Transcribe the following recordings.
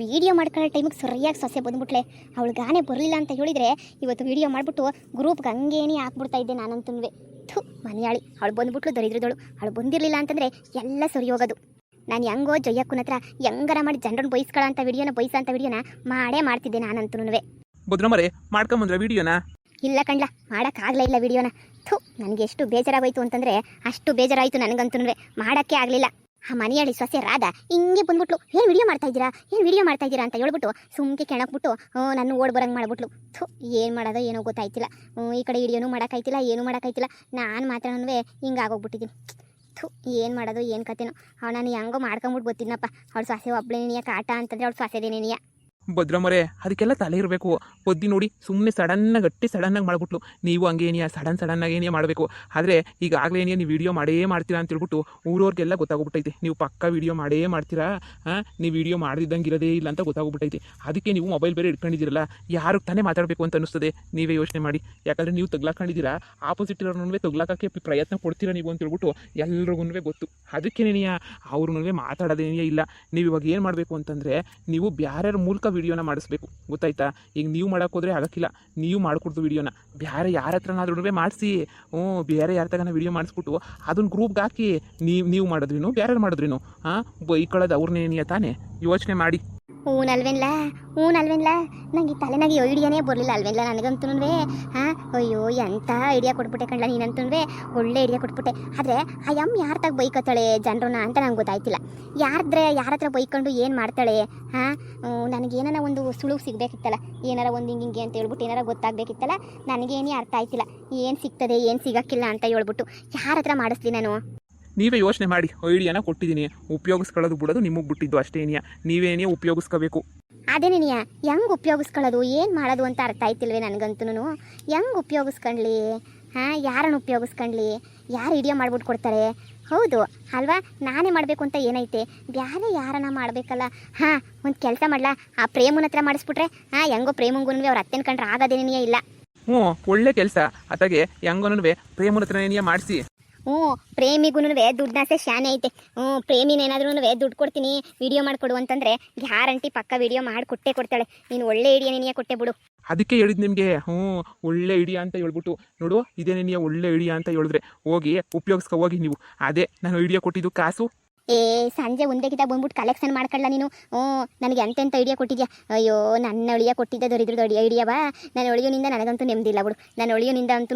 Video ಮಾಡ್ಕೊಳ್ಳೋ ಟೈಮಿಗೆ ಸರಿಯಾಗಿ ಸೊಸೆ ಬಂದ್ಬಿಟ್ಲೆ. ಅವಳು ಗಾನೆ ಬರಲಿಲ್ಲ ಅಂತ ಹೇಳಿದರೆ ಇವತ್ತು ವಿಡಿಯೋ ಮಾಡಿಬಿಟ್ಟು ಗ್ರೂಪ್ಗೆ ಹಂಗೇನೇ ಹಾಕ್ಬಿಡ್ತಾ ಇದ್ದೆ ನಾನಂತುವೆ. ಮನೆಯಾಳಿ ಅವಳು ಬಂದ್ಬಿಟ್ಲು ದರಿದ್ರದವಳು. ಅವಳು ಬಂದಿರಲಿಲ್ಲ ಅಂತಂದರೆ ಎಲ್ಲ ಸರಿ ಹೋಗೋದು. ನಾನು ಹೆಂಗೋ ಜೊಯ್ಯಕ್ಕನ ಹತ್ರ ಹೆಂಗಾರ ಮಾಡಿ ಜನರನ್ನು ಬಯಸ್ಕೊಳ್ಳೋ ಅಂತ ವಿಡಿಯೋನ ಮಾಡೇ ಮಾಡ್ತಿದ್ದೆ ನಾನಂತುನುವೆ. ಬುದ್ರಮರೆ ಮಾಡ್ಕೊಂಬಂದ್ರೆ ವಿಡಿಯೋನ ಇಲ್ಲ ಕಣ್ಲ, ಮಾಡೋಕ್ಕಾಗಲೇ ಇಲ್ಲ ವಿಡಿಯೋನ. ನನಗೆ ಎಷ್ಟು ಬೇಜಾರಾಗೋಯ್ತು ಅಂತಂದರೆ ಅಷ್ಟು ಬೇಜಾರಾಯಿತು ನನಗಂತೂ. ಮಾಡೋಕ್ಕೆ ಆಗಲಿಲ್ಲ. ಆ ಮನೆಯಲ್ಲಿ ಸೊಸೆ ರಾಧ ಹಿಂಗೆ ಬಂದ್ಬಿಟ್ಲು. ಏನು ವಿಡಿಯೋ ಮಾಡ್ತಾ ಇದ್ದೀರಾ ಅಂತ ಹೇಳ್ಬಿಟ್ಟು ಸುಮ್ಕೆ ಕೆಣಕ್ಬಿಟ್ಟು ನನ್ನ ಓಡ್ ಬರಂಗೆ ಮಾಡ್ಬಿಟ್ಲು. ಏನು ಮಾಡೋದೋ ಏನೋ ಗೊತ್ತಾಯ್ತಿಲ್ಲ. ಈ ಕಡೆ ವಿಡಿಯೋನೂ ಮಾಡೋಕ್ಕಾಯ್ತಿಲ್ಲ, ಏನೂ ಮಾಡೋಕ್ಕಾಯ್ತಿಲ್ಲ. ನಾನು ಮಾತ್ರನೂ ಹಿಂಗೆ ಆಗೋಗ್ಬಿಟ್ಟಿದ್ದೀನಿ. ಏನು ಮಾಡೋದು ಏನು ಕತೆನೋ. ನಾನು ಹೆಂಗೋ ಮಾಡ್ಕೊಂಬಿಟ್ಟು ಬರ್ತಿದ್ನಪ್ಪ. ಅವಳು ಸೊಸೆ ಒಬ್ಬಳೇ ನೆನೆಯ ಕಾಟ ಅಂತಂದರೆ ಅವಳು ಸೊಸೆದೇ ನೆನೆಯ. ಭದ್ರಮರೆ ಅದಕ್ಕೆಲ್ಲ ತಲೆ ಇರಬೇಕು. ಬುದ್ಧಿ ನೋಡಿ ಸುಮ್ಮನೆ ಸಡನ್ನಾಗಿ ಮಾಡ್ಬಿಟ್ಲು. ನೀವು ಹಂಗೆ ಏನಿಯಾ ಸಡನ್ನಾಗಿ ಏನಿಯಾ ಮಾಡಬೇಕು. ಆದರೆ ಈಗಾಗಲೇ ಏನಿಯಾ ನೀವು ವಿಡಿಯೋ ಮಾಡೇ ಮಾಡ್ತೀರಾ ಅಂತ ಹೇಳ್ಬಿಟ್ಟು ಊರವ್ರಿಗೆಲ್ಲ ಗೊತ್ತಾಗ್ಬಿಟ್ಟೈತೆ. ನೀವು ಪಕ್ಕ ವಿಡಿಯೋ ಮಾಡೇ ಮಾಡ್ತೀರಾ, ನೀವು ವಿಡಿಯೋ ಮಾಡಿದಂಗೆ ಇರೋದೇ ಇಲ್ಲ ಅಂತ ಗೊತ್ತಾಗ್ಬಿಟ್ಟೈತೆ. ಅದಕ್ಕೆ ನೀವು ಮೊಬೈಲ್ ಬೇರೆ ಇಟ್ಕೊಂಡಿದ್ದೀರಲ್ಲ, ಯಾರು ತಾನೇ ಮಾತಾಡಬೇಕು ಅಂತ ಅನ್ನಿಸ್ತದೆ. ನೀವೇ ಯೋಚನೆ ಮಾಡಿ. ಯಾಕಂದರೆ ನೀವು ತಗ್ಲಾಕೊಂಡಿದ್ದೀರಾ, ಆಪೋಸಿಟ್ ಇರೋರ್ನೂ ತಗ್ಲಾಕಕ್ಕೆ ಪ್ರಯತ್ನ ಪಡ್ತೀರಾ ನೀವು ಅಂತ ಹೇಳ್ಬಿಟ್ಟು ಎಲ್ರಿಗೂ ಗೊತ್ತು. ಅದಕ್ಕೇನೇನಿಯಾ ಅವ್ರನ್ನೂ ಮಾತಾಡೋದೇನಿಯೇ ಇಲ್ಲ. ನೀವು ಇವಾಗ ಏನು ಮಾಡಬೇಕು ಅಂತಂದರೆ ನೀವು ಬ್ಯಾರ್ಯಾರ ಮೂಲಕ ವಿಡಿಯೋನ ಮಾಡಿಸ್ಬೇಕು, ಗೊತ್ತಾಯ್ತಾ. ಈಗ ನೀವು ಮಾಡೋಕ್ಕೋದ್ರೆ ಆಗೋಕ್ಕಿಲ್ಲ. ನೀವು ಮಾಡಿಕೊಡ್ತು ವಿಡಿಯೋನ ಬೇರೆ ಯಾರ ಹತ್ರನಾದ್ರೂ ಮಾಡಿಸಿ. ಬೇರೆ ಯಾರ ತಗನ ವಿಡಿಯೋ ಮಾಡಿಸ್ಬಿಟ್ಟು ಅದನ್ನ ಗ್ರೂಪ್ಗೆ ಹಾಕಿ ನೀವು ಮಾಡಿದ್ರಿನು ಬೇರೆ ಮಾಡಿದ್ರಿನು ಬೈಕೊಳ್ಳೋದು ಅವ್ರನ್ನೇನಿಯ ತಾನೇ. ಯೋಚನೆ ಮಾಡಿ. ಹ್ಞೂನಲ್ವೇನ್ಲ ನಂಗೆ ಈ ತಲೆನಾಗಿ ಐಡಿಯಾನೇ ಬರಲಿಲ್ಲ ಅಲ್ವೇನ್ಲ ನನಗಂತೂ. ಅಯ್ಯೋ ಎಂಥ ಐಡಿಯಾ ಕೊಟ್ಬಿಟ್ಟೆ ಕಣ್ಲ ನೀನಂತೂ. ಒಳ್ಳೆ ಐಡಿಯಾ ಕೊಟ್ಬಿಟ್ಟೆ. ಆದರೆ ಆ ಯಾರ ತಗ ಬೈಕತ್ತಾಳೆ ಜನರನ್ನ ಅಂತ ನಂಗೆ ಗೊತ್ತಾಯ್ತಿಲ್ಲ. ಯಾರ ಹತ್ರ ಬೈಕೊಂಡು ಏನು ಮಾಡ್ತಾಳೆ. ನನಗೇನಾರ ಒಂದು ಸುಳುವು ಸಿಗಬೇಕಿತ್ತಲ್ಲ, ಏನಾರ ಒಂದು ಹಿಂಗೆ ಅಂತ ಹೇಳ್ಬಿಟ್ಟು ಏನಾರ ಗೊತ್ತಾಗಬೇಕಿತ್ತಲ್ಲ. ನನಗೇನೇ ಅರ್ಥ ಆಯ್ತಿಲ್ಲ. ಏನು ಸಿಗ್ತದೆ ಏನು ಸಿಗೋಕ್ಕಿಲ್ಲ ಅಂತ ಹೇಳ್ಬಿಟ್ಟು ಯಾರ ಹತ್ರ ಮಾಡಿಸ್ಲಿ ನಾನು. ನೀವೇ ಯೋಚನೆ ಮಾಡಿ. ಐಡಿಯಾನ ಕೊಟ್ಟಿದ್ದೀನಿ, ಉಪಯೋಗಿಸ್ಕೊಳ್ಳೋದು ಬಿಡೋದು ನಿಮಗೆ ಬಿಟ್ಟಿದ್ದು ಅಷ್ಟೇನಿಯಾ. ನೀವೇನೇ ಉಪಯೋಗಿಸ್ಕೋಬೇಕು. ಅದೇನೇನಿಯಾ ಹೆಂಗೆ ಉಪಯೋಗಿಸ್ಕೊಳ್ಳೋದು ಏನು ಮಾಡೋದು ಅಂತ ಅರ್ಥ ಆಯ್ತಿಲ್ವೇ ನನಗಂತೂ. ಹೆಂಗೆ ಉಪಯೋಗಿಸ್ಕೊಂಡ್ಲಿ, ಯಾರನ್ನು ಉಪಯೋಗಿಸ್ಕೊಂಡ್ಲಿ, ಯಾರು ವಿಡಿಯೋ ಮಾಡ್ಬಿಟ್ಟು ಕೊಡ್ತಾರೆ. ಹೌದು ಅಲ್ವಾ, ನಾನೇ ಮಾಡಬೇಕು ಅಂತ ಏನೈತೆ, ಬೇರೆ ಯಾರನ್ನ ಮಾಡಬೇಕಲ್ಲ. ಒಂದು ಕೆಲಸ ಮಾಡಲ, ಆ ಪ್ರೇಮನ ಹತ್ರ ಮಾಡಿಸ್ಬಿಟ್ರೆ ಹೆಂಗೋ ಪ್ರೇಮಂಗೂ ಅವ್ರ ಅತ್ತೆನ ಕಂಡ್ರೆ ಆಗೋದೇನೇ ಇಲ್ಲ. ಒಳ್ಳೆ ಕೆಲಸ. ಅತ್ತಾಗೆ ಹೆಂಗೋನೂ ಪ್ರೇಮನ ಹತ್ರನೇನಿಯಾ ಮಾಡಿಸಿ. ಪ್ರೇಮಿಗೂ ದುಡ್ಡಾಸೆ ಶಾನೆ ಐತೆ. ಪ್ರೇಮಿನೇನಾದ್ರೂ ದುಡ್ಡು ಕೊಡ್ತೀನಿ ವಿಡಿಯೋ ಮಾಡಿಕೊಡು ಅಂತಂದರೆ ಗ್ಯಾರಂಟಿ ಪಕ್ಕ ವಿಡಿಯೋ ಮಾಡಿ ಕೊಡ್ತಾಳೆ. ನೀನು ಒಳ್ಳೆ ಐಡಿಯಾ ನೆನೆಯ ಕೊಟ್ಟೆ ಬಿಡು. ಅದಕ್ಕೆ ಹೇಳಿದ್ದು ನಿಮಗೆ. ಒಳ್ಳೆ ಐಡಿಯಾ ಅಂತ ಹೇಳ್ಬಿಟ್ಟು ನೋಡು, ಇದೇನೇನಿಯಾ ಒಳ್ಳೆ ಐಡಿಯಾ ಅಂತ ಹೇಳಿದ್ರೆ ಹೋಗಿ ಉಪಯೋಗಿಸ್ಕೊ ಹೋಗಿ ನೀವು. ಅದೇ ನಾನು ಐಡಿಯಾ ಕೊಟ್ಟಿದ್ದು ಕಾಸು. ಸಂಜೆ ಒಂದೇಗಿದ್ದ ಬಂದ್ಬಿಟ್ಟು ಕಲೆಕ್ಷನ್ ಮಾಡ್ಕೊಳ್ಳ ನೀನು. ನನಗೆ ಎಂತೆಂಥ ಐಡಿಯಾ ಕೊಟ್ಟಿದ್ಯಾ. ಅಯ್ಯೋ ನನ್ನ ಒಳಿಯ ಕೊಟ್ಟಿದ್ದೆ ದರಿದ್ರದ ಐಡಿಯಾವಾ. ನನ್ನ ಒಳಿಯೋನಿಂದ ನನಗಂತೂ ನೆಮ್ಮದಿಲ್ಲ ಬಿಡು. ನನ್ನ ಒಳಿಯೋನಿಂದ ಅಂತೂ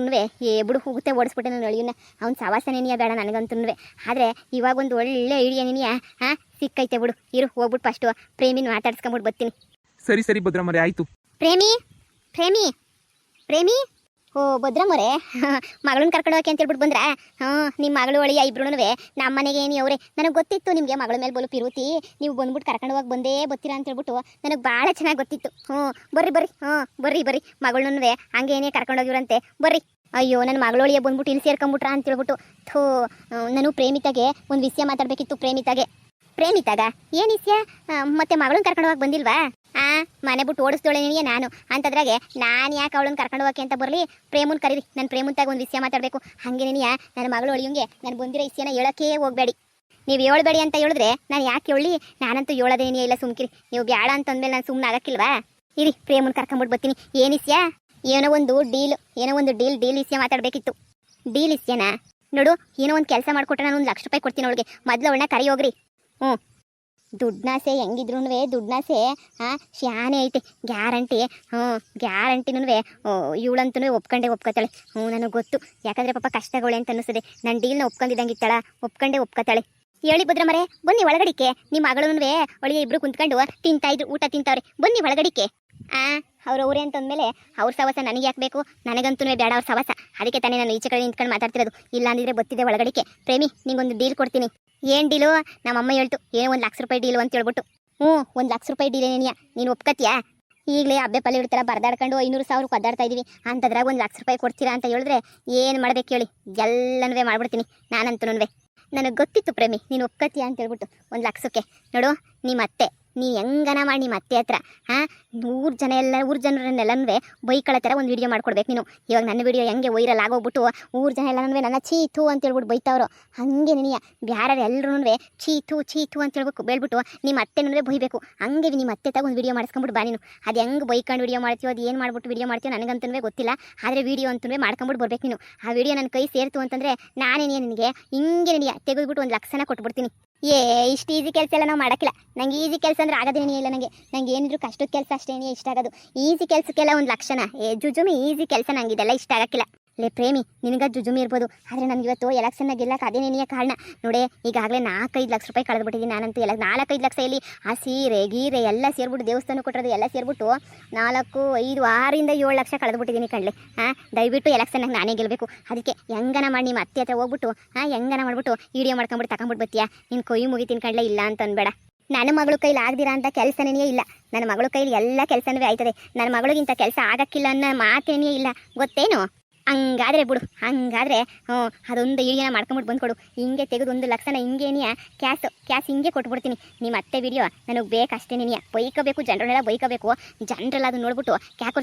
ಬಿಡು ಹೋಗುತ್ತೆ ಓಡಿಸ್ಬಿಟ್ಟೆ ನನ್ನ ಒಳಿಯೋನ. ಅವ್ನು ಸವಾಸನೇನಿಯಾ ಬೇಡ ನನಗಂತೂ. ಆದರೆ ಇವಾಗ ಒಂದು ಒಳ್ಳೆ ಐಡಿಯಾ ನೆನೆಯಾ ಸಿಕ್ಕೈತೆ ಬಿಡು. ಇರು ಹೋಗ್ಬಿಟ್ಟು ಫಸ್ಟು ಪ್ರೇಮಿನ ಮಾತಾಡ್ಸ್ಕೊಂಬಿಟ್ಟು ಬರ್ತೀನಿ. ಸರಿ ಭದ್ರಮರೆ ಆಯಿತು. ಪ್ರೇಮಿ ಭದ್ರಮರೆ ಮಗಳನ್ನ ಕರ್ಕೊಂಡು ಹೋಗಿ ಅಂತ ಹೇಳ್ಬಿಟ್ಟು ಬಂದ್ರ. ನಿಮ್ಮ ಮಗಳು ಒಳಿಯ ಇಬ್ರು ನಮ್ಮ ಮನೆಗೆ ಏನು ಅವರೇ. ನನಗೆ ಗೊತ್ತಿತ್ತು ನಿಮಗೆ ಮಗಳ ಮೇಲೆ ಬೋಲು ಪಿರುತಿ, ನೀವು ಬಂದ್ಬಿಟ್ಟು ಕರ್ಕೊಂಡು ಹೋಗಿ ಬಂದೇ ಬರ್ತೀರಾ ಅಂತ ಹೇಳ್ಬಿಟ್ಟು ನನಗೆ ಭಾಳ ಚೆನ್ನಾಗಿ ಗೊತ್ತಿತ್ತು. ಬರ್ರಿ ಮಗಳನ್ನೂ ಹಂಗೆ ಏನೇ ಕರ್ಕೊಂಡು ಹೋಗಿವ್ರಂತೆ. ಬರ್ರಿ. ಅಯ್ಯೋ ನನ್ನ ಮಗಳೊಳಿಯ ಬಂದ್ಬಿಟ್ಟು ಇಲ್ಲಿ ಸೇರ್ಕೊಂಬಿಟ್ರಾ ಅಂತ ಹೇಳ್ಬಿಟ್ಟು. ನಾನು ಪ್ರೇಮಿತಾಗೆ ಒಂದು ವಿಷಯ ಮಾತಾಡಬೇಕಿತ್ತು. ಪ್ರೇಮಿತಾಗ ಏನು ವಿಷಯ? ಮತ್ತೆ ಮಗಳನ್ನ ಕರ್ಕೊಂಡು ಹೋಗಿ ಬಂದಿಲ್ವಾ? ಮನೆ ಬಿಟ್ಟು ಓಡಿಸ್ದೋಳೆ ನಿನಗೆ ನಾನು ಅಂತದ್ರಾಗೆ ನಾನು ಯಾಕೆ ಅವಳನ್ನ ಕರ್ಕೊಂಡು ಹೋಗಕ್ಕೆ ಅಂತ ಬರಲಿ. ಪ್ರೇಮನ್ ಕರೀರಿ. ನನ್ನ ಪ್ರೇಮಂತಾಗ ಒಂದು ವಿಷಯ ಮಾತಾಡಬೇಕು. ಹಾಗೆ ನೆನೆಯ ನನ್ನ ಮಗಳು ಒಳಿಯಂಗೆ ನಾನು ಬಂದಿರೋ ವಿಷಯನ ಹೇಳೋಕ್ಕೆ ಹೋಗಬೇಡಿ. ನೀವು ಹೇಳ್ಬೇಡಿ ಅಂತ ಹೇಳಿದ್ರೆ ನಾನು ಯಾಕೆ ಹೇಳಿ? ನಾನಂತೂ ಹೇಳೋದೇನೇ ಇಲ್ಲ, ಸುಮ್ಕಿರಿ. ನೀವು ಬೇಡ ಅಂತಂದ್ಮೇಲೆ ನಾನು ಸುಮ್ಮನೆ ಆಗಕ್ಕಿಲ್ವಾ? ಇರಿ ಪ್ರೇಮನ್ ಕರ್ಕೊಂಬಿಟ್ಟು ಬರ್ತೀನಿ. ಏನು ವಿಷಯ? ಏನೋ ಒಂದು ಡೀಲ್ ವಿಷಯ ಮಾತಾಡಬೇಕಿತ್ತು. ಡೀಲ್ ವಿಷಯನಾ? ನೋಡು, ಏನೋ ಒಂದು ಕೆಲಸ ಮಾಡಿಕೊಟ್ರೆ ನಾನು 1 ಲಕ್ಷ ರೂಪಾಯಿ ಕೊಡ್ತೀನಿ ಅವಳಿಗೆ. ಮೊದಲು ಅವಳನ್ನ ಕರಿ ಹೋಗ್ರಿ. ದುಡ್ನಾಸೆ ಹೆಂಗಿದ್ರು ದುಡ್ನಾಸೆ ಶಾನೆ ಐತೆ. ಗ್ಯಾರಂಟಿನೂ ಇವಳಂತೂ ಒಪ್ಕೊತಾಳೆ. ನನಗೆ ಗೊತ್ತು. ಯಾಕಂದರೆ ಪಾಪ ಕಷ್ಟಗಳೇ ಅಂತ ಅನ್ನಿಸ್ತದೆ. ನನ್ನ ಡೀಲ್ನ ಒಪ್ಕೊಂಡಿದ್ದಂಗಿತ್ತಾಳ, ಒಪ್ಕೊತಾಳೆ. ಹೇಳಿ ಭದ್ರಮರೆ, ಬನ್ನಿ ಒಳಗಡಿಕೆ. ನಿಮ್ಮ ಮಗಳೂ ಒಳಗೆ ಇಬ್ರು ಕುಂತ್ಕೊಂಡು ತಿಂತಾಯಿದ್ರು, ಊಟ ತಿಂತಾವ್ರೆ. ಬನ್ನಿ ಒಳಗಡಿಕೆ. ಅವ್ರವ್ರೆ ಅಂತಂದಮೇಲೆ ಅವ್ರ ಸವಸ ನನಗೆ ಯಾಕೆ ಬೇಕು? ನನಗಂತೂ ಬೇಡ ಅವ್ರ ಸವಸ. ಅದಕ್ಕೆ ತಾನೇ ನಾನು ಈಚೆ ಕಡೆ ನಿಂತ್ಕೊಂಡು ಮಾತಾಡ್ತಿರೋದು. ಇಲ್ಲ ಅಂದಿದ್ರೆ ಬತ್ತಿದೆ ಒಳಗಡಿಕೆ. ಪ್ರೇಮಿ, ನಿಂಗೊಂದು ಡೀಲ್ ಕೊಡ್ತೀನಿ. ಏನು ಡೀಲು? ನಮ್ಮಮ್ಮ ಹೇಳ್ತು ಏನೋ 1 ಲಕ್ಷ ರೂಪಾಯಿ ಡೀಲು ಅಂತ ಹೇಳ್ಬಿಟ್ಟು. 1 ಲಕ್ಷ ರೂಪಾಯಿ ಡೀಲ್ ಏನೇನಿಯಾ? ನೀನು ಒಪ್ಕತ್ತೀಯಾ? ಈಗಲೇ ಹಬ್ಬೆ ಪಲ್ಲೆ ಇಡ್ತಾರ ಬರ್ದಾಡ್ಕೊಂಡು 500,000 ಒದ್ದಾಡ್ತಾ ಇದೀವಿ. ಅಂಥದ್ರಾಗ 1 ಲಕ್ಷ ರೂಪಾಯಿ ಕೊಡ್ತೀರಾ ಅಂತ ಹೇಳಿದ್ರೆ ಏನು ಮಾಡ್ಬೇಕು ಹೇಳಿ? ಎಲ್ಲನೂ ಮಾಡ್ಬಿಡ್ತೀನಿ ನಾನಂತೂ. ನನಗೆ ಗೊತ್ತಿತ್ತು ಪ್ರೇಮಿ ನೀನು ಒಪ್ಕತ್ತೀಯಾ ಅಂತ ಹೇಳ್ಬಿಟ್ಟು. 1 ಲಕ್ಷಕ್ಕೆ ನೋಡು, ನಿಮ್ಮ ಅತ್ತೆ ನೀನು ಹೆಂಗನ ಮಾಡಿ ನಿಮ್ಮ ಅತ್ತೆ ಹತ್ರ ಹಾಂ ಊರ್ ಜನರನ್ನೆಲ್ಲನೂ ಬೈಕಳ ಥರ ಒಂದು ವಿಡಿಯೋ ಮಾಡ್ಕೊಡ್ಬೇಕು ನೀನು. ಇವಾಗ ನನ್ನ ವಿಡಿಯೋ ಹೆಂಗೆ ವೈರಲ್ ಆಗೋಗ್ಬಿಟ್ಟು ಊರ್ ಜನ ಎಲ್ಲನೂ ನನ್ನ ಚೀತು ಅಂತ ಹೇಳ್ಬಿಟ್ಟು ಬೈತಾವ್ರು, ಹಾಗೆ ನೀನು ಬ್ಯಾರೆ ಎಲ್ಲರೂ ಚೀತು ಅಂತ ಹೇಳ್ಬೇಕು ಬೇಳ್ಬಿಟ್ಟು ನಿಮ್ಮ ಅತ್ತೆನೂ ಬೈಬೇಕು. ಹಂಗೆ ನಿಮ್ಮ ಅತ್ತೆ ತಗೊಂಡು ವಿಡಿಯೋ ಮಾಡಿಸ್ಕೊಂಬಿಟ್ಟು ಬಾ ನೀನು. ಅದು ಹೆಂಗೆ ಬೈಕೊಂಡು ವಿಡಿಯೋ ಮಾಡ್ತೀವೋ ಅದು ಏನು ಮಾಡ್ಬಿಟ್ಟು ವಿಡಿಯೋ ಮಾಡ್ತೀವೋ ನನಗಂತೂ ಗೊತ್ತಿಲ್ಲ, ಆದರೆ ವಿಡಿಯೋ ಅಂತೂ ಮಾಡ್ಕೊಂಬಿಟ್ಟು ಬರ್ಬೇಕು ನೀನು. ಆ ವಿಡಿಯೋ ನನ್ನ ಕೈ ಸೇರ್ತು ಅಂತಂದರೆ ನಾನೇನೇ ನಿನಗೆ ಹಿಂಗೆ ನಿನಗೆ ತೆಗೆದುಬಿಟ್ಟು 1,00,000 ಕೊಟ್ಬಿಡ್ತೀನಿ. ಇಷ್ಟು ಈಸಿ ಕೆಲಸ ಎಲ್ಲ ನಾವು ಮಾಡೋಕ್ಕಿಲ್ಲ. ನಂಗೆ ಈಸಿ ಕೆಲಸ ಅಂದರೆ ಆಗೋದೇನೇ ಇಲ್ಲ. ನಂಗೆ ಏನಿದ್ರು ಕಷ್ಟದ ಕೆಲಸ ಅಷ್ಟೇ ಇಷ್ಟ ಆಗೋದು. ಈಸಿ ಕೆಲಸಕ್ಕೆಲ್ಲ 1,00,000 ಜುಜುಮಿ ಈಸಿ ಕೆಲಸ ನಂಗೆ ಇದೆಲ್ಲ ಇಷ್ಟ ಆಗೋಕ್ಕಿಲ್ಲ. ಲೇ ಪ್ರೇಮಿ, ನಿನಗೆ ಜುಜುಮಿ ಇರ್ಬೋದು, ಆದರೆ ನನಗೆ ಇವತ್ತು ಎಲೆಕ್ಷನ್ನ ಗೆಲ್ಲಕ್ಕೆ ಅದೇನೇನೆಯ ಕಾರಣ ನೋಡೇ. ಈಗಾಗಲೇ 4-5 ಲಕ್ಷ ರೂಪಾಯಿ ಕಳೆದ್ಬಿಟ್ಟಿದ್ದೀನಿ ನಾನಂತೂ. 4-5 ಲಕ್ಷ ಇಲ್ಲಿ ಆ ಸೀರೆ ಗೀರೆ ಎಲ್ಲ ಸೇರಿಬಿಟ್ಟು ದೇವಸ್ಥಾನ ಕೊಟ್ಟಿರೋದು ಎಲ್ಲ ಸೇರಿಬಿಟ್ಟು 4, 5, 6ರಿಂದ 7 ಲಕ್ಷ ಕಳೆದ್ಬಿಟ್ಟಿದ್ದೀನಿ ಕಣ್ಲೆ. ದಯವಿಟ್ಟು ಎಲೆಕ್ಷನ್ನಾಗ ನಾನೇ ಗೆಲ್ಲಬೇಕು. ಅದಕ್ಕೆ ಹೆಂಗನ ಮಾಡಿ ನಿಮ್ಮ ಅತ್ತೆ ಹತ್ರ ಹೋಗ್ಬಿಟ್ಟು ಹೆಂಗನ ಮಾಡ್ಬಿಟ್ಟು ವಿಡಿಯೋ ಮಾಡ್ಕೊಂಬಿಟ್ಟು ತಗೊಂಬಿಟ್ಟು ಬತ್ತೀಯಾ. ನಿನ್ನ ಕೊಯ್ ಮುಗಿತೀನಿ ಕಣ್ಲೆ, ಇಲ್ಲ ಅಂತ ಅನ್ಬೇಡ. ನನ್ನ ಮಗಳು ಕೈಲಿ ಆಗದಿರಾ ಅಂತ ಕೆಲಸನೇ ಇಲ್ಲ. ನನ್ನ ಮಗಳ ಕೈಲಿ ಎಲ್ಲ ಕೆಲಸನೂ ಆಯ್ತದೆ. ನನ್ನ ಮಗಳಿಗಿಂತ ಕೆಲಸ ಆಗಕ್ಕಿಲ್ಲ ಅನ್ನೋ ಮಾತೇನೇ ಇಲ್ಲ, ಗೊತ್ತೇನು? ಹಂಗಾದ್ರೆ ಬಿಡು, ಹಂಗಾದ್ರೆ ಅದೊಂದು ವಿಡಿಯೋನ ಮಾಡ್ಕೊಂಬಿಟ್ಟು ಬಂದ್ಕೊಡು. ಹಿಂಗೆ ತೆಗೆದು 1,00,000 ಹಿಂಗೇನಿಯ ಕ್ಯಾಶ್ ಹಿಂಗೆ ಕೊಟ್ಬಿಡ್ತೀನಿ. ನಿಮ್ಮ ಅತ್ತೆ ವಿಡಿಯೋ ನನಗೆ ಬೇಕಷ್ಟೇ. ನೀನಿಯ ಬೈಕಬೇಕು, ಜನರನ್ನೆಲ್ಲ ಬೈಕಬೇಕು. ಜನರೆಲ್ಲ ಅದನ್ನ ನೋಡ್ಬಿಟ್ಟು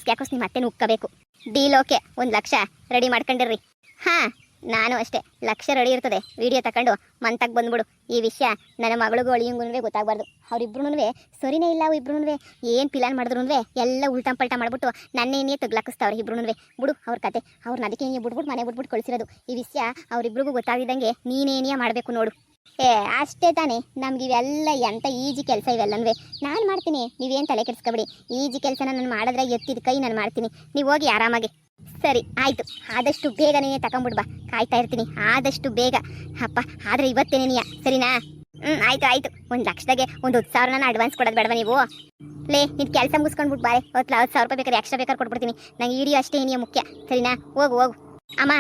ಕ್ಯಾಕೋಸ್ ನಿಮ್ಮ ಅತ್ತೆನ ಉಕ್ಕಬೇಕು. ಡೀಲ್ ಓಕೆ, 1,00,000 ರೆಡಿ ಮಾಡ್ಕೊಂಡಿರ್ರಿ. ಹಾಂ, ನಾನು ಅಷ್ಟೇ 1,00,000 ರೆಡಿ ಇರ್ತದೆ. ವಿಡಿಯೋ ತಗೊಂಡು ಮಂತಾಗ ಬಂದ್ಬಿಡು. ಈ ವಿಷಯ ನನ್ನ ಮಗಳಿಗೂ ಅಳಿಯಂಗೂ ಗೊತ್ತಾಗಬಾರ್ದು. ಅವ್ರಿಬ್ರು ಸರಿನೇ ಇಲ್ಲ. ಇಬ್ರು ಏನು ಪ್ಲಾನ್ ಮಾಡಿದ್ರು ಎಲ್ಲ ಉಲ್ಟಂಪಲ್ಟ ಮಾಡ್ಬಿಟ್ಟು ನನ್ನೇನೇ ತಗ್ಲಾಕಿಸ್ತಾವ್ರೆ ಇಬ್ರು ಬಿಡು ಅವ್ರ ಕತೆ. ಅವ್ರನ್ನ ಅದಕ್ಕೆ ನೀವು ಬಿಟ್ಬಿಟ್ಟು ಮನೆ ಬಿಟ್ಬಿಟ್ಟು ಕಳಿಸಿರೋದು. ಈ ವಿಷಯ ಅವರಿಬ್ರಿಗೂ ಗೊತ್ತಾಗಿದ್ದಂಗೆ ನೀನೇನೇ ಮಾಡಬೇಕು ನೋಡು. ಅಷ್ಟೇ ತಾನೇ. ನಮ್ಗೆ ಇವೆಲ್ಲ ಎಂಥ ಈಜಿ ಕೆಲಸ ಇವೆಲ್ಲನೂ ನಾನು ಮಾಡ್ತೀನಿ. ನೀವೇನು ತಲೆ ಕೆಡಿಸ್ಕೊಬೇಡಿ. ಈಜಿ ಕೆಲಸನ ನಾನು ಮಾಡಿದ್ರೆ ಎತ್ತಿದ ಕೈ ನಾನು ಮಾಡ್ತೀನಿ. ನೀವು ಹೋಗಿ ಆರಾಮಾಗಿ. ಸರಿ ಆಯಿತು, ಆದಷ್ಟು ಬೇಗ ನೀನೇ ತಗೊಂಬಿಡ್ಬಾ, ಕಾಯ್ತಾ ಇರ್ತೀನಿ. ಆದಷ್ಟು ಬೇಗ ಅಪ್ಪ, ಆದರೆ ಇವತ್ತೇನೇ ನೀಯ, ಸರಿನಾ? ಆಯಿತು. 1,00,000ಗೆ 10,000 ಅಡ್ವಾನ್ಸ್ ಕೊಡೋದು ಬೇಡವಾ ನೀವು? ಲೇ, ನೀನು ಕೆಲಸ ಮುಗಿಸ್ಕೊಂಡ್ಬಿಟ್ಟು ಬಾರೆ. 10,000 ರೂಪಾಯಿ ಬೇಕಾದ್ರೆ ಎಕ್ಸ್ಟ್ರಾ ಬೇಕಾದ್ರೆ ಕೊಟ್ಬಿಡ್ತೀನಿ. ನಂಗೆ ವಿಡಿಯೋ ಅಷ್ಟೇ ಏನಿಯ ಮುಖ್ಯ, ಸರಿನಾ? ಹೋಗು. ಅಮ್ಮ,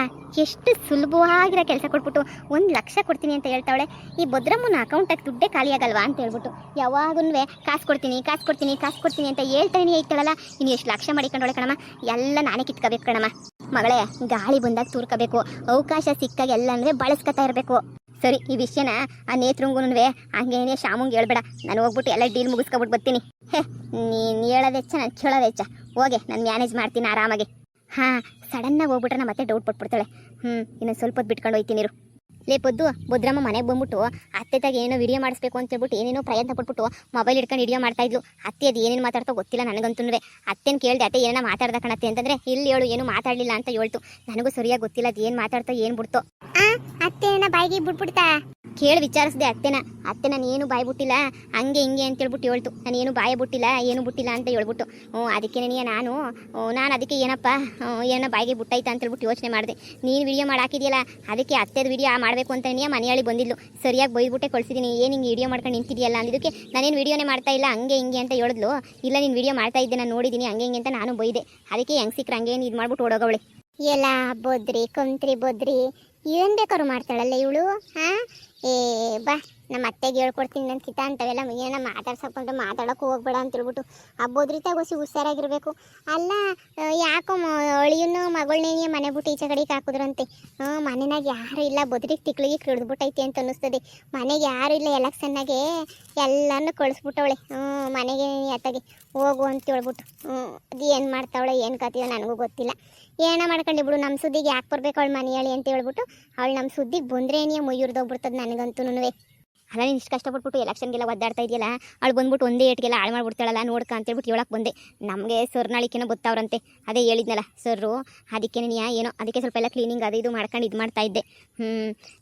ಎಷ್ಟು ಸುಲಭವಾಗಿರೋ ಕೆಲಸ ಕೊಟ್ಬಿಟ್ಟು 1,00,000 ಕೊಡ್ತೀನಿ ಅಂತ ಹೇಳ್ತಾವಳೆ. ಈ ಭದ್ರಮ್ಮನ ಅಕೌಂಟಾಗಿ ದುಡ್ಡೇ ಖಾಲಿ ಆಗಲ್ವಾ ಅಂತ ಹೇಳ್ಬಿಟ್ಟು ಯಾವಾಗೂ ಕಾಸು ಕೊಡ್ತೀನಿ ಅಂತ ಹೇಳ್ತಾನೆ ಇರ್ತಾಳಲ್ಲ. ಇನ್ನು ಎಷ್ಟು ಲಕ್ಷ ಮಾಡಿಕೊಂಡೋಳೆ ಕಣಮ್ಮ. ಎಲ್ಲ ನಾನೇ ಕಿತ್ಕೋಬೇಕು ಕಣಮ್ಮ. ಮಗಳೇ, ಗಾಳಿ ಬಂದಾಗ ತೂರ್ಕೋಬೇಕು, ಅವಕಾಶ ಸಿಕ್ಕಾಗ ಎಲ್ಲ ಬಳಸ್ಕೊತಾ ಇರಬೇಕು. ಸರಿ, ಈ ವಿಷಯನ ಆ ನೇತ್ರಂಗೂ ಹಂಗೇನೇ ಶಾಮಂಗೆ ಹೇಳ್ಬೇಡ. ನಾನು ಹೋಗ್ಬಿಟ್ಟು ಎಲ್ಲ ಡೀಲ್ ಮುಗಿಸ್ಕೊಬಿಟ್ಟು ಬರ್ತೀನಿ. ನೀನು ಹೇಳೋದೆಚ್ಚ, ನಾನು ಕೇಳೋದೆಚ್ಚ. ಹೋಗೆ, ನಾನು ಮ್ಯಾನೇಜ್ ಮಾಡ್ತೀನಿ ಆರಾಮಾಗಿ. ಹಾಂ, ಸಡನ್ನಾಗಿ ಹೋಗ್ಬಿಟ್ರೆ ನಮ್ಮ ಮತ್ತೆ ಡೌಟ್ ಪಟ್ಬಿಡ್ತಾಳೆ. ಇನ್ನೊಂದು ಸ್ವಲ್ಪ ಹೊತ್ತು ಬಿಟ್ಕೊಂಡು ಹೋಗ್ತೀನಿ ಇರು. ಲೇ ಪೊದ್ದು, ಭದ್ರಮ್ಮ ಮನೆಗೆ ಬಂದ್ಬಿಟ್ಟು ಅತ್ತೆತಾಗ ಏನೋ ವಿಡಿಯೋ ಮಾಡಿಸ್ಬೇಕು ಅಂತ ಹೇಳ್ಬಿಟ್ಟು ಏನೇನೋ ಪ್ರಯತ್ನ ಪಟ್ಬಿಟ್ಟು ಮೊಬೈಲ್ ಇಟ್ಕೊಂಡು ವಿಡಿಯೋ ಮಾಡ್ತಾಯಿದ್ಲು. ಅತ್ತೆ ಅದು ಏನೇನು ಮಾತಾಡ್ತೋ ಗೊತ್ತಿಲ್ಲ ನನಗಂತೂ. ಅತ್ತೆನ ಕೇಳಿದೆ, ಅತ್ತೆ ಏನೋ ಮಾತಾಡ್ದ ಕಣತ್ತೆ ಅಂತಂದರೆ ಇಲ್ಲಿ ಹೇಳು ಏನು ಮಾತಾಡಲಿಲ್ಲ ಅಂತ ಹೇಳ್ತು. ನನಗೂ ಸರಿಯಾಗಿ ಗೊತ್ತಿಲ್ಲ ಅದು ಏನು ಮಾತಾಡ್ತೋ ಏನು ಬಿಡ್ತೋ. ಅತ್ತೆನ ಬಾಯಿಗೆ ಬಿಟ್ಬಿಡ್ತಾ ಕೇಳಿ ವಿಚಾರಿಸಿದೆ ಅತ್ತೆನ. ಅತ್ತೆ ನಾನು ಏನು ಬಾಯಿ ಬಿಟ್ಟಿಲ್ಲ, ಹಂಗೆ ಹಿಂಗೆ ಅಂತ ಹೇಳ್ಬಿಟ್ಟು ಹೇಳ್ತು. ನಾನು ಏನು ಬಾಯಿ ಬಿಟ್ಟಿಲ್ಲ, ಏನು ಬಿಟ್ಟಿಲ್ಲ ಅಂತ ಹೇಳ್ಬಿಟ್ಟು. ಅದಕ್ಕೆ ನಾನು ಅದಕ್ಕೆ ಏನಪ್ಪ ಏನೋ ಬಾಯಿಗೆ ಬಿಟ್ಟೈತಾ ಅಂತ ಹೇಳ್ಬಿಟ್ಟು ಯೋಚನೆ ಮಾಡಿದೆ. ನೀನು ವಿಡಿಯೋ ಮಾಡಿ ಹಾಕಿದೆಯಲ್ಲ, ಅದಕ್ಕೆ ಅತ್ತೆದು ವಿಡಿಯೋ ಮಾಡಬೇಕು ಅಂತ ಮನೆಯಾಳಿ ಬಂದಿದ್ಲು. ಸರಿಯಾಗಿ ಬೈದ್ಬಿಟ್ಟೆ ಕಳಿಸಿದ್ದೀನಿ. ಏನು ಹಿಂಗೆ ವಿಡಿಯೋ ಮಾಡ್ಕೊಂಡು ನಿಂತಿದೆಯಲ್ಲ ಅಂದಿದ್ದಕ್ಕೆ ನಾನೇನು ವಿಡಿಯೋನೇ ಮಾಡ್ತಾ ಇಲ್ಲ ಹಂಗೆ ಹಿಂಗೆ ಅಂತ ಹೇಳಿದ್ಲು. ಇಲ್ಲ, ನೀನು ವಿಡಿಯೋ ಮಾಡ್ತಾ ಇದ್ದೆ, ನಾನು ನೋಡಿದ್ದೀನಿ ಹಂಗೆ ಹಿಂಗೆ ಅಂತ ನಾನು ಬೈದೆ. ಅದಕ್ಕೆ ಹೆಂಗೆ ಸಿಕ್ಕರೆ ಹಂಗೇನು ಇದು ಮಾಡ್ಬಿಟ್ಟು ಓಡೋಗವಳೆ. ಎಲ್ಲ ಬೋದ್ರಿ ಕೊಂತ್ರಿ ಏನು ಬೇಕಾದ್ರು ಮಾಡ್ತಾಳಲ್ಲ ಇವಳು. ಬಾ, ನಮ್ಮ ಅತ್ತೆಗೆ ಹೇಳ್ಕೊಡ್ತೀನಿ ನನ್ನ ಕಿತ ಅಂತವೆಲ್ಲ ಏನೋ ಮಾತಾಡ್ಸಕ್ಕೊಂಡ್ರೆ ಮಾತಾಡೋಕೆ ಹೋಗ್ಬೇಡ ಅಂತ ಹೇಳ್ಬಿಟ್ಟು ಆ ಬೋದ್ರಿತಾಗ ಹುಷಾರಾಗಿರ್ಬೇಕು. ಅಲ್ಲ, ಯಾಕೋ ಅಳಿಯನ್ನು ಮಗಳನ್ನೇ ಮನೆ ಬಿಟ್ಟು ಈಚೆ ಕಡೆಗೆ ಹಾಕಿದ್ರಂತೆ. ಮನೆಯಾಗ ಯಾರು ಇಲ್ಲ, ಬದ್ರಿಗೆ ತಿಕ್ಳಿಗೆ ಹಿಡಿದ್ಬಿಟ್ಟೈತೆ ಅಂತ ಅನ್ನಿಸ್ತದೆ. ಮನೆಗೆ ಯಾರು ಇಲ್ಲ, ಎಲೆಕ್ಷನ್ನಾಗೆ ಎಲ್ಲನೂ ಕಳಿಸ್ಬಿಟ್ಟವಳೆ ಮನೆಗೆ ಅತ್ತಗೆ ಹೋಗು ಅಂತ ಹೇಳ್ಬಿಟ್ಟು. ಅದು ಏನು ಮಾಡ್ತಾವಳೆ ಏನು ಕಥೆಯೋ ನನಗೂ ಗೊತ್ತಿಲ್ಲ. ಏನೋ ಮಾಡ್ಕೊಂಡು ಬಿಡು, ನಮ್ಮ ಸುದ್ದಿಗೆ ಯಾಕೆ ಬರ್ಬೇಕು ಅವಳು ಮನೆಯಾಳಿ ಅಂತ ಹೇಳ್ಬಿಟ್ಟು. ಅವಳು ನಮ್ಮ ಸುದ್ದಿಗೆ ಬಂದ್ರೆ ಏನೇ ಮುಯ್ಯುರ್ದೋಗ್ಬಿಡ್ತದೆ ನನಗಂತೂ. ಅಲ್ಲ, ನೀನು ಇಷ್ಟು ಕಷ್ಟಪಟ್ಬಿಟ್ಟು ಎಲೆಕ್ಷನ್ಗೆಲ್ಲ ಒದ್ದಾಡ್ತಾ ಇದೆಯಲ್ಲ, ಅವಳು ಬಂದ್ಬಿಟ್ಟು ಒಂದೇ ಏಟ್ಗೆಲ್ಲ ಹಾಳು ಮಾಡ್ಬಿಡ್ತಾಳಲ್ಲ ನೋಡ್ಕ ಅಂತೇಳ್ಬಿಟ್ಟು ಹೇಳಕ್ಕೆ ಬಂದೆ. ನಮಗೆ ಸರ್ ನಾಳಿಕೆನೋ ಗೊತ್ತವ್ರಂತೆ, ಅದೇ ಹೇಳಿದ್ನಲ್ಲ ಸರ್ರು. ಅದಕ್ಕೆ ಏನೋ ಅದಕ್ಕೆ ಸ್ವಲ್ಪ ಎಲ್ಲ ಕ್ಲೀನಿಂಗ್ ಅದು ಇದು ಮಾಡ್ಕೊಂಡು ಇದು ಮಾಡ್ತಾ ಇದ್ದೆ.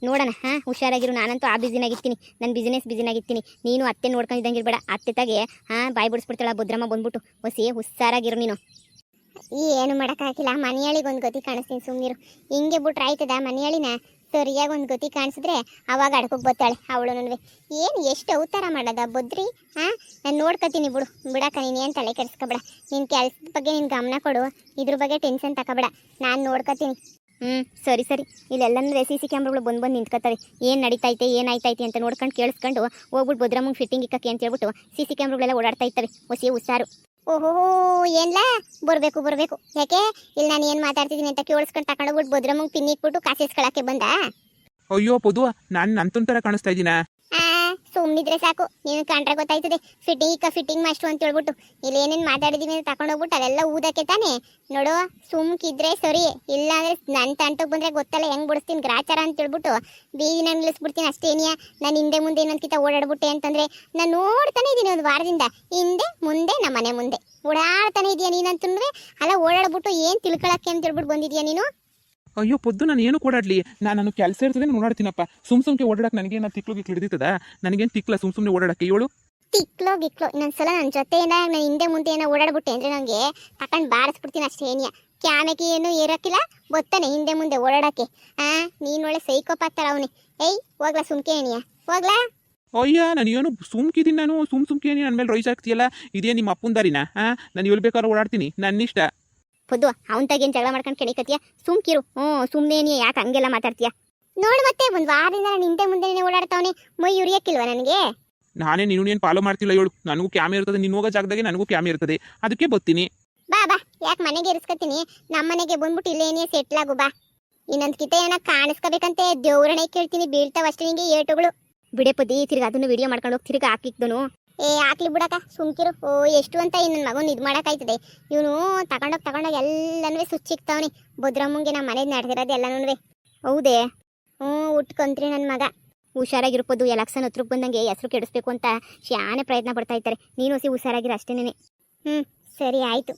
ನೋಡೋಣ. ಹುಷಾರಾಗಿರು. ನಾನಂತೂ ಆ ಬಿಸಿನಾಗಿರ್ತೀನಿ, ನನ್ನ ಬಿಸಿನಾಗಿರ್ತೀನಿ. ನೀನು ಅತ್ತೆ ನೋಡ್ಕೊಂಡಿದ್ದಂಗೆ ಇರಬೇಡ. ಅತ್ತೆ ತಾಗೆ ಬಾಯಿ ಬಿಡಿಸ್ಬಿಡ್ತಾಳ ಭದ್ರಮ್ಮ ಬಂದ್ಬಿಟ್ಟು. ಹುಷಾರಾಗಿರು ನೀನು. ಏನು ಮಾಡೋಕ್ಕಾಗಿಲ್ಲ, ಮನೆಯಾಳಿಗೆ ಒಂದು ಗತಿ ಕಾಣಿಸ್ತೀನಿ, ಸುಮ್ಮನಿರು. ಹಿಂಗೆ ಬಿಟ್ರೆ ಆಯ್ತದ ಮನೆಯಾಳಿನ? ಸರಿಯಾಗಿ ಒಂದು ಗತಿ ಕಾಣಿಸಿದ್ರೆ ಅವಾಗ ಅಡ್ಕೋಗಿ ಬರ್ತಾಳೆ ಅವಳು. ಏನು ಎಷ್ಟು ಅವತಾರ ಮಾಡೋದ ಬದ್ರಿ. ನಾನು ನೋಡ್ಕೊತೀನಿ ಬಿಡಕ್ಕ. ನೀನು ಏನು ತಲೆ ಕೆಡಿಸ್ಕೊಬೇಡ. ನಿನ್ನ ಕೆಲಸದ ಬಗ್ಗೆ ನೀನು ಗಮನ ಕೊಡು, ಇದ್ರ ಬಗ್ಗೆ ಟೆನ್ಷನ್ ತಗೋಬೇಡ, ನಾನು ನೋಡ್ಕೊತೀನಿ. ಸರಿ. ಇಲ್ಲೆಲ್ಲನೂ CC ಕ್ಯಾಮ್ರಾಗಳು ಬಂದು ನಿಂತ್ಕೊತವೆ. ಏನು ನಡೀತೈತೆ ಏನಾಯ್ತೈತೆ ಅಂತ ನೋಡ್ಕೊಂಡು ಕೇಳಿಸ್ಕೊಂಡು ಹೋಗ್ಬಿಟ್ಟು ಭದ್ರಮ್ಮಂಗೆ ಫಿಟ್ಟಿಂಗ್ ಇಕ್ಕಕ್ಕೆ ಅಂತ ಹೇಳ್ಬಿಟ್ಟು CC ಕ್ಯಾಮ್ರಾಗಳೆಲ್ಲ ಓಡಾಡ್ತಾ ಇರ್ತವೆ. ಹುಷಾರು. ಓಹೋ, ಏನ್ಲ ಬರಬೇಕು. ಯಾಕೆ ಇಲ್ಲಿ ನಾನು ಏನು ಮಾತಾಡ್ತಿದ್ದೀನಿ ಅಂತ ಕೇಳಿಸ್ಕೊಂಡು ತಗೊಂಡೋಗ್ಬಿಟ್ಟು ಭದ್ರಮ್ಮಂಗೆ ಪಿನ್ ಇಟ್ಬಿಟ್ಟು ಕಾಸು ಇಸ್ಕೊಳಕ್ಕೆ ಬಂದ? ಅಯ್ಯೋ ಪೊದು, ನಾನು ನನ್ನ ಥರ ಕಾಣಿಸ್ತಾ ಇದ್ದೀನಾ? ಸುಮ್ಮನಿದ್ರೆ ಸಾಕು ನೀನು ಕಂಡ್ರೆ ಗೊತ್ತಾಯ್ತದೆ ಫಿಟ್ಟಿಂಗ್ ಮಾಸ್ಟ್ರು ಅಂತ ಹೇಳ್ಬಿಟ್ಟು ಇಲ್ಲಿ ಏನೇನು ಮಾತಾಡಿದೀವಿ ಅಂತ ತಗೊಂಡೋಗ್ಬಿಟ್ಟು ಅದೆಲ್ಲ ಊದಕ್ಕೆ ತಾನೆ ನೋಡು ಸುಮ್ಕಿದ್ರೆ ಸರಿ ಇಲ್ಲ ಅಂದ್ರೆ ನನ್ನ ತಂಟಕ್ಕೆ ಬಂದ್ರೆ ಗೊತ್ತಲ್ಲ ಹೆಂಗ್ ಬಿಡಿಸ್ತೀನಿ ಗ್ರಾಚಾರ ಅಂತ ಹೇಳ್ಬಿಟ್ಟು ಬೀದಿನ ನಿಲ್ಲಿಸ್ಬಿಡ್ತೀನಿ ಅಷ್ಟೇನಿಯ ನಾನು ಹಿಂದೆ ಮುಂದೆ ಇನ್ನೊಂದ್ಕಿತ ಓಡಾಡ್ಬಿಟ್ಟೆ ಅಂತಂದ್ರೆ ನಾನು ನೋಡ್ತಾನೆ ಇದ್ದೀನಿ ಒಂದು ವಾರದಿಂದ ಹಿಂದೆ ಮುಂದೆ ನಮ್ಮ ಮನೆ ಮುಂದೆ ಓಡಾಡ್ತಾನೆ ಇದೀಯ ನೀನಂತಂದ್ರೆ ಅಲ್ಲ ಓಡಾಡ್ಬಿಟ್ಟು ಏನ್ ತಿಳ್ಕೊಳಕ್ಕೆ ಅಂತ ಹೇಳ್ಬಿಟ್ಟು ಬಂದಿದ್ಯಾ ನೀನು ಅಯ್ಯೋ ಪೊದ್ದು ನಾನು ಏನು ಓಡಾಡ್ಲಿ ನಾನು ಕೆಲಸ ಇರ್ತದೆ ನಾನು ಓಡಾಡ್ತೀನಪ್ಪ ಸುಮ್ಕೆ ಓಡಾಡಕ್ಕೆ ನನಗೇನು ತಿಕ್ಲು ಹಿಡಿದಿತ್ತದ ನನಗೇನು ತಿಕ್ಲ ಸುಮ್ಮನೆ ಓಡಾಡಕ್ಕೆ ಹೇಳು ಗಿಕ್ಲೋ ಇನ್ನೊಂದ್ಸಲ ನನ್ನ ಜೊತೆ ನಾನು ಹಿಂದೆ ಮುಂದೆ ಏನೋ ಓಡಾಡ್ಬಿಟ್ಟೆ ಅಂದ್ರೆ ನಂಗೆ ತಕೊಂಡ್ ಬಾರಿಸ್ಬಿಡ್ತೀನಿ ಅಷ್ಟೇ ಏನಿಯ ಕ್ಯಾಮೆಗೆ ಏನು ಇರಕ್ಕಿಲ್ಲ ಗೊತ್ತಾನೆ ಹಿಂದೆ ಮುಂದೆ ಓಡಾಡಕ್ಕೆ ನೀನ್ ಒಳ್ಳೆ ಸೈಕೋಪಾಕ್ತಾರ ಅವನಿ ಏಯ್ ಹೋಗ್ಲಾ ಸುಮ್ಕೆ ಏನಿಯ ಹೋಗ್ಲಾ ಅಯ್ಯ ನಾನು ಏನು ಸುಮ್ಕಿದ್ದೀನಿ ನಾನು ಸುಮ್ಕೆ ನನ್ನ ಮೇಲೆ ರೈಸ್ ಆಗ್ತೀಯಲ್ಲ ಇದೇ ನಿಮ್ಮ ಅಪ್ಪನ ದಾರಿನ ನಾನು ಎಲ್ಲಿ ಬೇಕಾದ್ರೂ ಓಡಾಡ್ತೀನಿ ನನ್ನಿಷ್ಟ ಪೊದ್ದು ಅವನ್ ತಗೇನ್ ಜಗಳ ಮಾಡ್ಕೊಂಡು ಕೆಣಿಕತ್ತೀಯ ಸುಮ್ಕಿರು ಸುಮ್ನೆ ನೀ ಯಾಕೆ ಹಂಗೆಲ್ಲ ಮಾತಾಡ್ತೀಯ ನೋಡು ಮತ್ತೆ ಒಂದ್ ವಾರದಿಂದ ನಾನು ಹಿಂದೆ ಮುಂದೆ ಓಡಾಡ್ತಾವನೆ ಮೈ ಉರಿಯಕ್ಕಿಲ್ವಾ ನನಗೆ ನಾನೇ ನೀನು ಏನು ಫಾಲೋ ಮಾಡ್ತಿಲ್ಲ ಹೇಳು ನನಗೂ ಕ್ಯಾಮೆ ಇರ್ತದೆ ನೀನು ಹೋಗೋ ಜಾಗದಾಗೆ ನನಗೂ ಕ್ಯಾಮೆ ಇರ್ತದೆ ಅದಕ್ಕೆ ಬರ್ತೀನಿ ಬಾ ಯಾಕೆ ಮನೆಗೆ ಇರಿಸ್ಕೊತೀನಿ ನಮ್ಮ ಮನೆಗೆ ಬಂದ್ಬಿಟ್ಟು ಇಲ್ಲೇನೇ ಸೆಟ್ಲ್ ಆಗು ಬಾ ಇನ್ನೊಂದ್ ಕಿತ ಏನ ಕಾಣಿಸ್ಕೋಬೇಕಂತೆ ದೇವ್ರಣೆ ಕೇಳ್ತೀನಿ ಬೀಳ್ತಾವ ಅಷ್ಟೇ ನಿಂಗೆ ಏಟುಗಳು ಬಿಡೆ ಪದಿ ತಿರ್ಗಿ ಅದನ್ನು ವಿಡಿಯೋ ಮಾಡ್ಕೊಂಡು ಹೋಗಿ ತಿರ್ಗಿ ಹಾಕಿಕ್ದನು ಹಾಕ್ಲಿ ಬಿಡಕ ಸುಮ್ಕಿರು ಎಷ್ಟು ಅಂತ ನನ್ನ ಮಗನ್ ಇದು ಮಾಡಕ್ಕಾಯ್ತದೆ ಇವನು ತಗೊಂಡೋಗಿ ಎಲ್ಲನೂ ಸುಚ್ಚಿಕ್ತಾವನಿ ಭದ್ರಮ್ಮಂಗೆ ನಮ್ಮ ಮನೇಲಿ ನಡೆದಿರೋದು ಎಲ್ಲನೂ ಹೌದೇ ಉಟ್ಕೊಂತ್ರಿ ನನ್ನ ಮಗ ಹುಷಾರಾಗಿರ್ಬೋದು ಎಲೆಕ್ಷನ್ ಹತ್ರಕ್ಕೆ ಬಂದಂಗೆ ಹೆಸರು ಕೆಡಿಸ್ಬೇಕು ಅಂತ ಶಾನೆ ಪ್ರಯತ್ನ ಪಡ್ತಾ ಇರ್ತಾರೆ ನೀನು ಹುಷಾರಾಗಿರೋ ಅಷ್ಟೇನೆ ಸರಿ ಆಯ್ತು